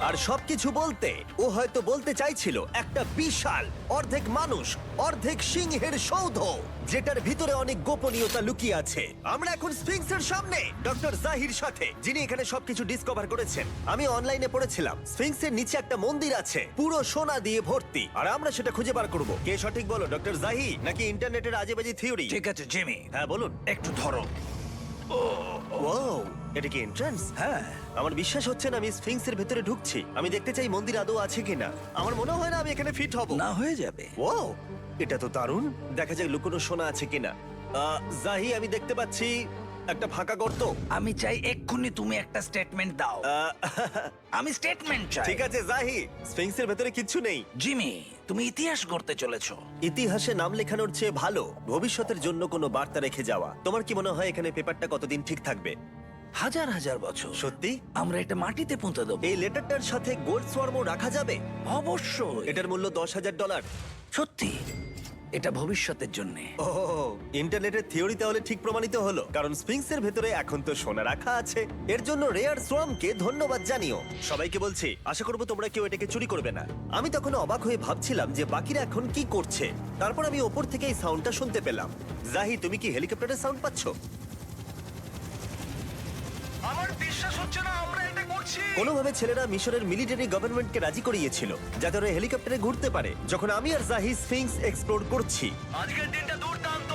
আর সবকিছু বলতে ও হয়তো বলতে চাইছিল একটা বিশাল অর্ধেক মানুষ অর্ধেক সিংহের সৌধ, যেটার ভিতরে অনেক গোপনীয়তা লুকিয়ে আছে। আমরা এখন স্ফিংসের সামনে ডক্টর জাহির সাথে, যিনি এখানে সবকিছু ডিসকভার করেছেন। আমি অনলাইনে পড়েছিলাম স্ফিংসের নিচে একটা মন্দির আছে পুরো সোনা দিয়ে ভর্তি, আর আমরা সেটা খুঁজে বার করব। কে সঠিক বলো, ডক্টর জাহি নাকি ইন্টারনেটের আজেবাজি থিওরি? ঠিক আছে জিমি, হ্যাঁ বলুন। একটু ধরো। ও, এটা কি এন্ট্রান্স? হ্যাঁ, আমার বিশ্বাস হচ্ছে না আমি স্ফিংসের ভেতরে ঢুকছি। আমি দেখতে চাই মন্দির আদৌ আছে কিনা। আমার মনে হয় না আমি এখানে ফিট হব। না হয়ে যাবে। ও, এটা তো দারুণ। দেখা যাক লুকোনো সোনা আছে কিনা। জাহি, আমি দেখতে পাচ্ছি একটা ফাঁকা গর্ত। আমি চাই এক্ষুনি তুমি একটা স্টেটমেন্ট দাও। আহ, আমি স্টেটমেন্ট চাই। ঠিক আছে জাহি, স্ফিংসের ভেতরে কিচ্ছু নেই। জিমি, তুমি ইতিহাস করতে চলেছো। ইতিহাসে নাম লেখানোর চেয়ে ভালো ভবিষ্যতের জন্য কোনো বার্তা রেখে যাওয়া। তোমার কি মনে হয় এখানে পেপারটা কতদিন ঠিক থাকবে? হাজার হাজার বছর। সত্যি? আমরা এটা মাটিতে পুঁতে দেবো। এই লেটারটার সাথে গোল্ড সোয়ার্মও রাখা যাবে? অবশ্যই। এটার মূল্য $10,000। সত্যি, এটা ভবিষ্যতের জন্য। ও, ইন্টারনেটের থিওরি তাহলে ঠিক প্রমাণিত হলো, কারণ স্ফিংসের ভেতরে এখন তো সোনা রাখা আছে। এর জন্য রেয়ার সোয়ামকে ধন্যবাদ জানিও। সবাইকে বলছি, আশা করবো তোমরা কেউ এটাকে চুরি করবে না। আমি তখন অবাক হয়ে ভাবছিলাম যে বাকিরা এখন কি করছে। তারপর আমি ওপর থেকে এই সাউন্ডটা শুনতে পেলাম। জাহি, তুমি কি হেলিকপ্টারের সাউন্ড পাচ্ছ? আমার বিশ্বাস হচ্ছে না আমরা এটা করছি। কোনোভাবে ছেলেরা মিশরের মিলিটারি গভর্নমেন্টকে রাজি করিয়েছিল যাতে ওরা হেলিকপ্টারে ঘুরতে পারে যখন আমি আর জাহি স্ফিংস এক্সপ্লোর করছি। আজকের দিনটা দুর্দান্ত।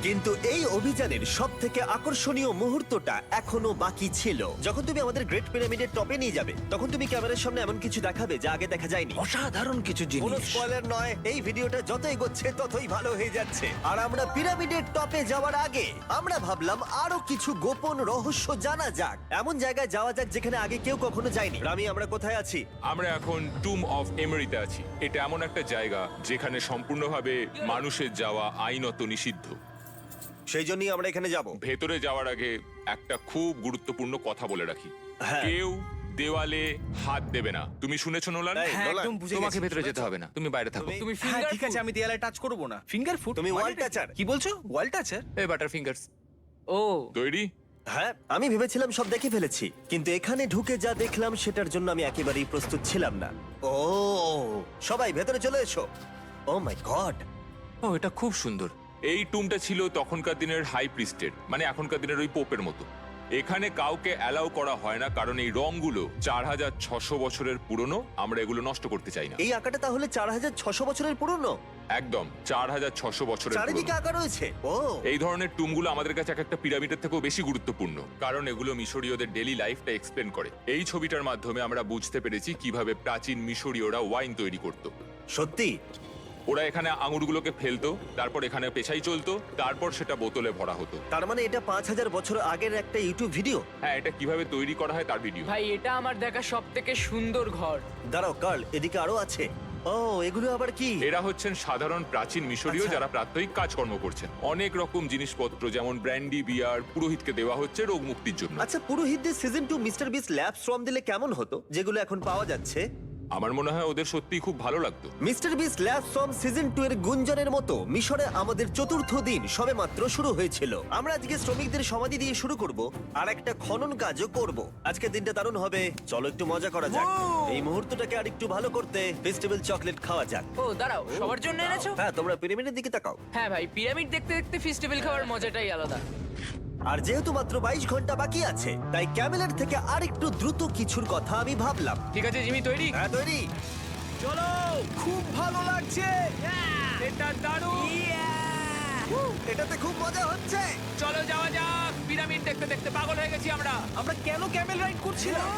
কিন্তু এই অভিযানের সব থেকে আকর্ষণীয় মুহূর্তটা এখনো বাকি ছিল। যখন তুমি আমাদের গ্রেট পিরামিডের টপে নিয়ে যাবে তখন তুমি ক্যামেরার সামনে এমন কিছু দেখাবে যা আগে দেখা যায়নি। অসাধারণ কিছু কোনো জিনিস। স্পয়লার নয়, এই ভিডিওটা যত এগোচ্ছে ততই ভালো হয়ে যাচ্ছে। আর আমরা পিরামিডের টপে যাওয়ার আগে আমরা ভাবলাম আরো কিছু গোপন রহস্য জানা যাক, এমন জায়গায় যাওয়া যাক যেখানে আগে কেউ কখনো যায়নি। রামি, আমরা কোথায় আছি? আমরা এখন টুম অফ এমেরিতে আছি। এটা এমন একটা জায়গা যেখানে সম্পূর্ণভাবে মানুষের যাওয়া আইনত নিষিদ্ধ। সেই জন্যই আমরা এখানে যাব। ভেতরে যাওয়ার আগে একটা খুব গুরুত্বপূর্ণ কথা বলে রাখি, হ্যাঁ। কেউ দেওয়ালে হাত দেবে না। তুমি শুনেছো নোলান? এই, হ্যাঁ, নোলান, একদম বুঝে তোমাকে গেছি। ভেতরে যেতে হবে না, তুমি বাইরে থাকো। তুমি- তুমি হ্যাঁ, ফিঙ্গার ঠিক আছে, আমি দেয়ালে টাচ করব না। ফিঙ্গার ফুট তুমি ওয়াল টাচার। কি বলছো? ওয়াল টাচার? এই বাটার ফিঙ্গারস। ও, তৈরি? হ্যাঁ, আমি ভেবেছিলাম সব দেখে ফেলেছি, কিন্তু এখানে ঢুকে যা দেখলাম সেটার জন্য আমি একেবারেই প্রস্তুত ছিলাম না। ও, সবাই ভেতরে চলে এসো। ও মাই গড, ও, এটা খুব সুন্দর। এই টুমটা ছিল তখনকার দিনের হাই প্রিস্টের, মানে এখনকার দিনের ওই পোপের মতো। এখানে কাউকে অ্যালাউ করা হয় না, কারণ এই রংগুলো 4600 বছরের পুরনো। আমরা এগুলো নষ্ট করতে চাই না। এই আঁকাটা তাহলে 4600 বছরের পুরনো? একদম 4600 বছরের চারিদিকে পুরনো। আঁকা রয়েছে। ও, এই ধরনের টুমগুলো আমাদের কাছে এক একটা পিরামিডের থেকেও বেশি গুরুত্বপূর্ণ, কারণ এগুলো মিশরীয়দের ডেইলি লাইফটা এক্সপ্লেন করে। এই ছবিটার মাধ্যমে আমরা বুঝতে পেরেছি কিভাবে প্রাচীন মিশরীয়রা ওয়াইন তৈরি করত। সত্যি? ওরা এখানে আঙুরগুলোকে ফেলতো, তারপর এখানে পেশাই চলতো, তারপর সেটা বোতলে ভরা হতো। তার মানে এটা 5000 বছর আগের একটা ইউটিউব ভিডিও? হ্যাঁ, এটা কিভাবে তৈরি করা হয় তার ভিডিও। ভাই এটা আমার দেখা সব থেকে সুন্দর ঘর। দাঁড়াও কার্ল, এদিকে আরো আছে। ও, এগুলো আবার কি? এরা হচ্ছেন সাধারণ প্রাচীন মিশরীয় আচ্ছা। যারা প্রাত্যহিক কাজকর্ম করছেন। অনেক রকম জিনিসপত্র যেমন ব্র্যান্ডি, বিয়ার পুরোহিতকে দেওয়া হচ্ছে রোগ মুক্তির জন্য। আচ্ছা, পুরোহিতদের সিজন 2 মিস্টার বিস ল্যাব শ্রম দিলে কেমন হতো, যেগুলো এখন পাওয়া যাচ্ছে? আমার মনে হয় ওদের সত্যিই খুব ভালো লাগতো। মিস্টার বিস ল্যাব শ্রম সিজন 2 এর গুঞ্জনের মতো মিশরে আমাদের চতুর্থ দিন সবেমাত্র শুরু হয়েছিল। আমরা আজকে শ্রমিকদের সমাধি দিয়ে শুরু করব আর একটা খনন কাজও করব। আজকের দিনটা দারুণ হবে, চলো একটু মজা করা যাক। এই মুহূর্তটাকে আর একটু ভালো করতে ফেস্টিভ্যাল চকলেট খাওয়া যাক। ও দাঁড়াও, সবার জন্য এনেছো? হ্যাঁ, তোমরা পিরামিডের দিকে তাকাও। হ্যাঁ ভাই, পিরামিড দেখতে দেখতে ফেস্টিভ্যাল খাওয়ার মজাটাই আলাদা। আর যেহেতু মাত্র 22 ঘন্টা বাকি আছে তাই ক্যামেলের থেকে আরেকটু দ্রুত কিছুর কথা আমি ভাবলাম। ঠিক আছে জিমি, তৈরি? হ্যাঁ, তৈরি। চলো, খুব ভালো লাগছে। এটা দারুণ। এটাতে খুব মজা হচ্ছে। চলো যাওয়া যাক, পিরামিড দেখতে দেখতে পাগল হয়ে গেছি আমরা। আমরা কেন ক্যামেল রাইড করছিলাম?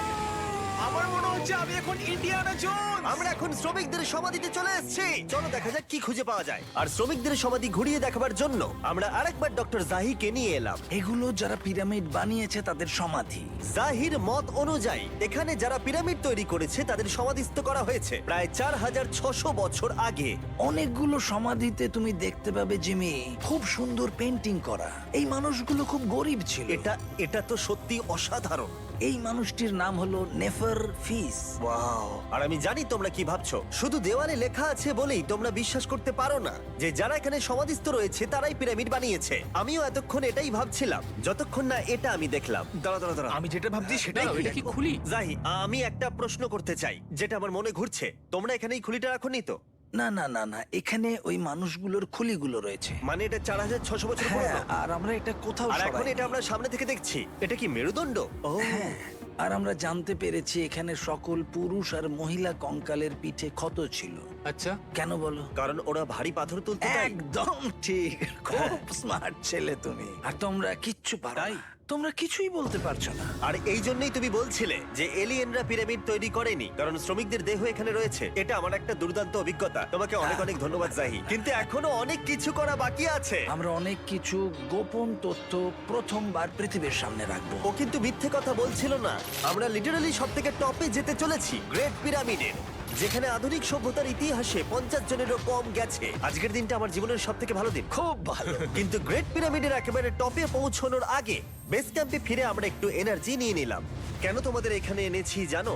আমার মনে হচ্ছে আমি এখন ইন্ডিয়ানা জোনস। আমরা এখন শ্রমিকদের সমাধিতে চলে এসেছি। চলো দেখা যাক কি খুঁজে পাওয়া যায়। আর শ্রমিকদের সমাধি ঘুরিয়ে দেখাবার জন্য আমরা আরেকবার ডক্টর জাহিকে নিয়ে এলাম। এগুলো যারা পিরামিড বানিয়েছে তাদের সমাধি। জাহির মত অনুযায়ী এখানে যারা পিরামিড তৈরি করেছে তাদের সমাধিস্থ করা হয়েছে প্রায় 4600 বছর আগে। অনেকগুলো সমাধিতে তুমি দেখতে পাবে জিমি, খুব সুন্দর পেন্টিং করা। এই মানুষগুলো খুব গরিব ছিল। এটা তো সত্যি অসাধারণ। এই মানুষটির নাম হলো নেফার ফিস। ওয়াও! আর আমি জানি তোমরা কি ভাবছো, শুধু দেওয়ালে লেখা আছে বলেই তোমরা বিশ্বাস করতে পারো না যে যারা এখানে সমাধিস্থ রয়েছে তারাই পিরামিড বানিয়েছে। আমিও এতক্ষণ এটাই ভাবছিলাম যতক্ষণ না এটা আমি দেখলাম। দাঁড়া আমি যেটা ভাবছি সেটাই দাঁড়াও, এটা কি খুলি? জাহি, আমি একটা প্রশ্ন করতে চাই যেটা আমার মনে ঘুরছে। তোমরা এখানে এই খুলিটা রাখোনি তো? না না না না, এখানে ওই মানুষগুলোর খুলিগুলো রয়েছে। মানে এটা 4600 বছর হ্যাঁ, পুরনো। আর আমরা এটা কোথাও আর এখন সরাইনি। এটা আমরা সামনে থেকে দেখছি। এটা কি মেরুদণ্ড? ও হ্যাঁ, আর আমরা জানতে পেরেছি এখানে সকল পুরুষ আর মহিলা কঙ্কালের পিঠে ক্ষত ছিল। আচ্ছা, কেন বলো? কারণ ওরা ভারী পাথর তুলতে তাই। একদম ঠিক, খুব স্মার্ট ছেলে তুমি। আর তোমরা কিচ্ছু পারো না। তোমরা কিছুই বলতে পারছো না। আর এই জন্যই তুমি বলছিলে যে এলিয়েনরা পিরামিড তৈরি করেনি, কারণ শ্রমিকদের দেহ এখানে রয়েছে। এটা আমার একটা দুর্দান্ত অভিজ্ঞতা। তোমাকে অনেক অনেক ধন্যবাদ জাহি। কিন্তু এখনো অনেক কিছু করা বাকি আছে। আমরা অনেক কিছু গোপন তথ্য প্রথমবার পৃথিবীর সামনে রাখবো। ও কিন্তু মিথ্যে কথা বলছিল না। আমরা লিটারালি সব থেকে টপে যেতে চলেছি, গ্রেট পিরামিডের, যেখানে আধুনিক সভ্যতার ইতিহাসে 50 জনেরও কম গেছে। আজকের দিনটা আমার জীবনের সব থেকে ভালো দিন। খুব ভালো। কিন্তু গ্রেট পিরামিডের একেবারে টপে পৌঁছানোর আগে বেস ক্যাম্পে ফিরে আমরা একটু এনার্জি নিয়ে নিলাম। কেন তোমাদের এখানে এনেছি জানো?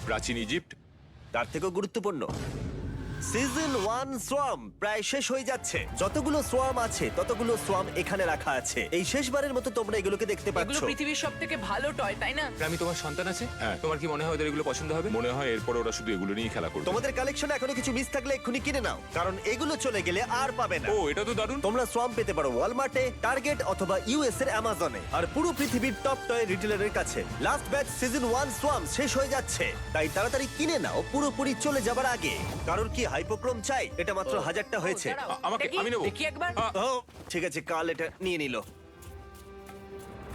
প্রাচীন ইজিপ্ট। তার থেকেও গুরুত্বপূর্ণ, সিজন 1 সোয়াম প্রায় শেষ হয়ে যাচ্ছে। যতগুলো সোয়াম আছে ততগুলো সোয়াম এখানে রাখা আছে। এই শেষবারের মতো তোমরা এগুলোকে দেখতে এগুলো পাচ্ছ। পৃথিবীর সবথেকে ভালো টয়, তাই না? আমি তোমার সন্তান আছে? হ্যাঁ। তোমার কি মনে হয় ওদের এগুলো পছন্দ হবে? মনে হয় এরপর ওরা শুধু এগুলো নিয়েই খেলা করবে। তোমাদের কালেকশনে এখনো কিছু মিস থাকলে এক্ষুনি কিনে নাও, কারণ এগুলো চলে গেলে আর পাবে না। ও, এটা তো দারুণ। তোমরা সোয়াম পেতে পারো ওয়ালমার্টে, টার্গেট অথবা ইউএস এর অ্যামাজনে, আর পুরো পৃথিবীর টপ টয় রিটেলারের কাছে। লাস্ট ব্যাচ সিজন 1 সোয়াম শেষ হয়ে যাচ্ছে, তাই তাড়াতাড়ি কিনে নাও পুরোপুরি চলে যাবার আগে। কারণ কি হাইপোক্রোম চাই? এটা মাত্র 1000টা হয়েছে। দাঁড়াও, আমাকে- দেখি, আমি নেবো। দেখি একবার। ও ঠিক আছে, কাল এটা নিয়ে নিল।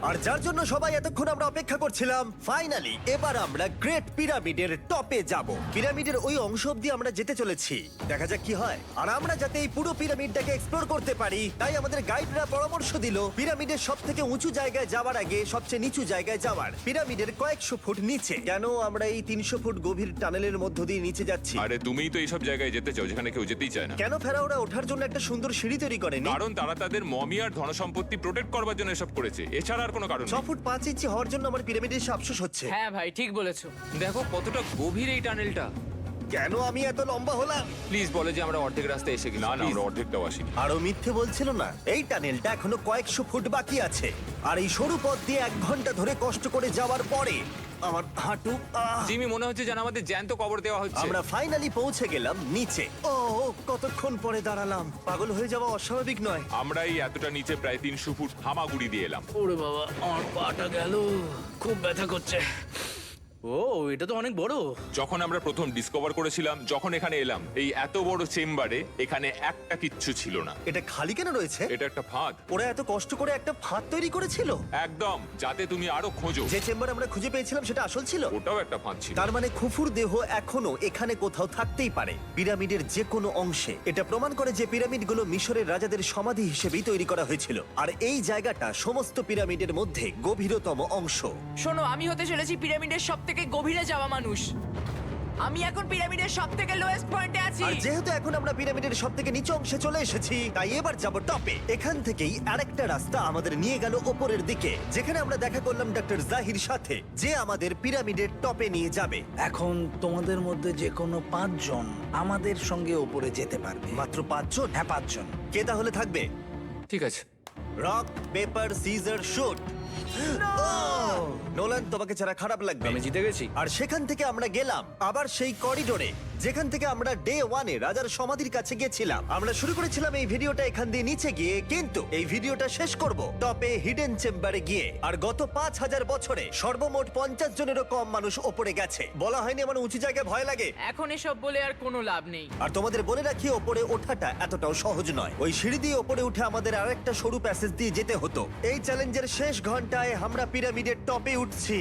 আর যার জন্য সবাই এতক্ষণ আমরা অপেক্ষা করছিলাম, ফাইনালি এবার আমরা গ্রেট পিরামিডের টপে যাব। পিরামিডের ওই অংশ অব্দি আমরা যেতে চলেছি, দেখা যাক কি হয়। আর আমরা যাতে এই পুরো পিরামিডটাকে এক্সপ্লোর করতে পারি, তাই আমাদের গাইডরা পরামর্শ দিল পিরামিডের সব থেকে উঁচু জায়গায় যাওয়ার আগে সবচেয়ে নিচু জায়গায় যাওয়ার, পিরামিডের কয়েকশো ফুট নিচে। কেন আমরা এই 300 ফুট গভীর টানেলের মধ্য দিয়ে নিচে যাচ্ছি? আরে তুমিই তো এইসব জায়গায় যেতে চাও যেখানে কেউ যেতেই চায় না। কেন ফেরাওরা ওঠার জন্য একটা সুন্দর সিঁড়ি তৈরি করেনি? কারণ তারা তাদের মমি আর ধনসম্পত্তি প্রোটেক্ট করবার জন্য এসব করেছে, এছাড়া আর কোনো কারণ 6 নেই। ফুট 5 ইঞ্চি হওয়ার জন্য আমার পিরামিডে এসে আফসোস হচ্ছে। হ্যাঁ ভাই, ঠিক বলেছো। দেখো কতটা গভীর এই টানেলটা। কেন আমি এত লম্বা হলাম? প্লিজ বলে যে আমরা অর্ধেক রাস্তায় এসে গেছি। না না, Please। আমরা অর্ধেকটাও আসিনি। আরো মিথ্যে বলছিল না। এই টানেলটা এখনো কয়েকশো ফুট বাকি আছে, আর এই সরু পথ দিয়ে 1 ঘন্টা ধরে কষ্ট করে যাওয়ার পরে আমার হাঁটু জিমি, মনে হচ্ছে যেন আমাদের জ্যান্ত কবর দেওয়া হচ্ছে। আমরা ফাইনালি পৌঁছে গেলাম নিচে। ও কতক্ষণ পরে দাঁড়ালাম, পাগল হয়ে যাওয়া অস্বাভাবিক নয়? আমরা এই এতটা নিচে প্রায় 300 ফুট হামাগুড়ি দিয়ে এলাম। ওরে বাবা, আমার পাটা গেল, খুব ব্যথা করছে। ও, এটা তো অনেক বড়। যখন আমরা প্রথম ডিসকভার করেছিলাম, যখন এখানে এলাম, এই এত বড় চেম্বারে এখানে একটা কিচ্ছু ছিল না। এটা খালি কেন রয়েছে? এটা একটা ফাঁদ। ওরা এত কষ্ট করে একটা ফাঁদ তৈরি করেছিল? একদম, যাতে তুমি আরো খোঁজো। যে চেম্বার আমরা খুঁজে পেয়েছিলাম সেটা আসল ছিল? ওটাও একটা ফাঁদ ছিল। তার মানে খুফুর দেহ এখনো এখানে কোথাও থাকতেই পারে, পিরামিডের যে কোনো অংশে। এটা প্রমাণ করে যে পিরামিডগুলো মিশরের রাজাদের সমাধি হিসেবেই তৈরি করা হয়েছিল, আর এই জায়গাটা সমস্ত পিরামিডের মধ্যে গভীরতম অংশ। শোনো, আমি হতে চলেছি পিরামিডের সবথেকে গভীরে যাওয়া মানুষ। আমি এখন পিরামিডের সবথেকে লোয়েস্ট পয়েন্টে আছি। আর যেহেতু এখন আমরা পিরামিডের সব থেকে নিচু অংশে চলে এসেছি, তাই এবার যাব টপে। এখান থেকেই আরেকটা রাস্তা আমাদের নিয়ে গেল ওপরের দিকে, যেখানে আমরা দেখা করলাম ডক্টর জাহির সাথে, যে আমাদের পিরামিডের টপে নিয়ে যাবে। এখন তোমাদের মধ্যে যে কোনো 5 জন আমাদের সঙ্গে ওপরে যেতে পারবে। মাত্র 5 জন? হ্যাঁ, 5 জন। কে তাহলে থাকবে? ঠিক আছে। Rock paper scissor shoot. Nolan, তোমাকে ছাড়া খারাপ লাগবে। আমি জিতে গেছি। আর সেখান থেকে আমরা গেলাম আবার সেই করিডোরে যেখান থেকে আমরা ডে 1-এ রাজার সমাধির কাছে গেছিলাম। আমরা শুরু করেছিলাম এই ভিডিওটা এখান দিয়ে নিচে গিয়ে, কিন্তু এই ভিডিওটা শেষ করব টপে হিডেন চেম্বারে গিয়ে। আর গত 5000 বছরে সর্বমোট 50 জনেরও কম মানুষ ওপরে গেছে। বলা হয়নি আমার উঁচু জায়গায় ভয় লাগে? এখন এসব বলে আর কোনো লাভ নেই। আর তোমাদের বলে রাখি, ওপরে ওঠাটা এতটাও সহজ নয়। ওই সিঁড়ি দিয়ে ওপরে উঠে আমাদের আরেকটা সরু প্যাসেজ দিয়ে যেতে হতো। এই চ্যালেঞ্জের শেষ ঘন্টায় আমরা পিরামিডের টপে উঠছি।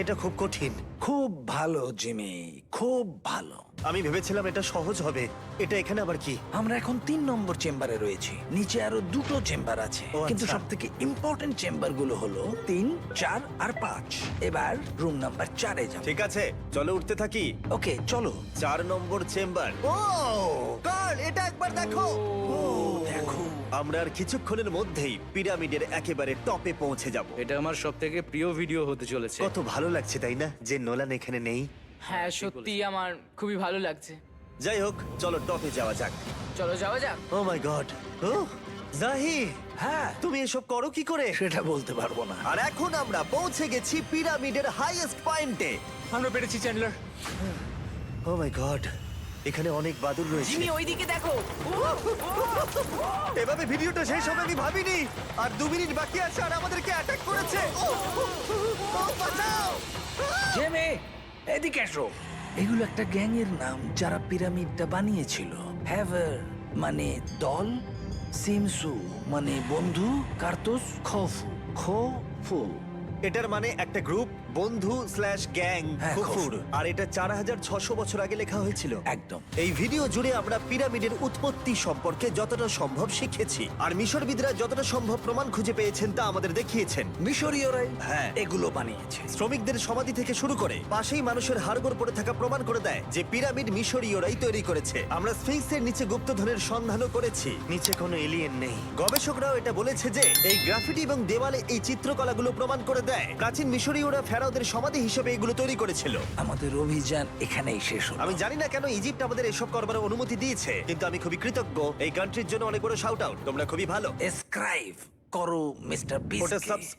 এটা খুব কঠিন। খুব ভালো জিমি, খুব ভালো। আমি ভেবেছিলাম এটা সহজ হবে। এটা এখানে আবার কি? আমরা এখন 3 নম্বর চেম্বারে রয়েছি। নিচে আরো 2টো চেম্বার আছে, ও, কিন্তু আচ্ছা। সব থেকে ইম্পর্টেন্ট চেম্বার গুলো হলো 3, 4 আর 5। এবার রুম নাম্বার 4-এ যাব। ঠিক আছে, চলো উঠতে থাকি। ওকে, চলো। 4 নম্বর চেম্বার। ও কার্ল, এটা একবার দেখো। দেখো, আমরা আর কিছুক্ষণের মধ্যেই পিরামিডের একেবারে টপে পৌঁছে যাব। এটা আমার সব থেকে প্রিয় ভিডিও হতে চলেছে। কত ভালো লাগছে তাই না, যে নোলান এখানে নেই। হ্যাঁ সত্যি আমার খুবই ভালো লাগছে। যাই হোক, চলো টপে যাওয়া যাক। চলো যাওয়া যাক। ও মাই গড, ও জাহি, হ্যাঁ, তুমি এসব করো কি করে? সেটা বলতে পারবো না। আর এখন আমরা পৌঁছে গেছি পিরামিডের হাইয়েস্ট পয়েন্টে। আমরা পেরেছি চ্যান্ডলার। ও মাই গড, এখানে অনেক বাদুড় রয়েছে। জিমি ওইদিকে দেখো। এভাবে ভিডিওটা শেষ হবে আমি ভাবিনি। আর 2 মিনিট বাকি আছে আর আমাদেরকে অ্যাটাক করেছে। ও, ও, বাঁচাও! জেমে, এদিকে এসো। এগুলো একটা গ্যাং এর নাম যারা পিরামিডটা বানিয়েছিল। হ্যাভার মানে দল, সিমসু মানে বন্ধু, কার্তুস খোফু। এটার মানে একটা গ্রুপ, বন্ধু স্ল্যাশ গ্যাং, হ্যাঁ, কুকুর। আর এটা 4600 বছর আগে লেখা হয়েছিল। একদম। এই ভিডিও জুড়ে আমরা পিরামিডের উৎপত্তি সম্পর্কে যতটা সম্ভব শিখেছি, আর মিশরবিদরা যতটা সম্ভব প্রমাণ খুঁজে পেয়েছেন তা আমাদের দেখিয়েছেন। মিশরীয়রাই হ্যাঁ। এগুলো বানিয়েছে। শ্রমিকদের সমাধি থেকে শুরু করে পাশেই মানুষের হাড়গোড় পড়ে থাকা প্রমাণ করে দেয় যে পিরামিড মিশরীয়রাই তৈরি করেছে। আমরা স্ফিংসের নিচে গুপ্তধনের সন্ধানও করেছি, নিচে কোনো এলিয়েন নেই। গবেষকরাও এটা বলেছে যে এই গ্রাফিটি এবং দেওয়ালে এই চিত্রকলাগুলো প্রমাণ করে দেয় প্রাচীন মিশরীয়রা ফেরাওদের সমাধি হিসেবে এগুলো তৈরি করেছিল। আমাদের অভিযান এখানেই শেষ হলো। আমি জানি না কেন ইজিপ্ট আমাদের এসব করবার অনুমতি দিয়েছে, কিন্তু আমি খুবই কৃতজ্ঞ। এই কান্ট্রির জন্য অনেক বড় শাউট আউট, তোমরা খুবই ভালো। এসক্রাইব করো মিস্টার ওটা বিস্ট।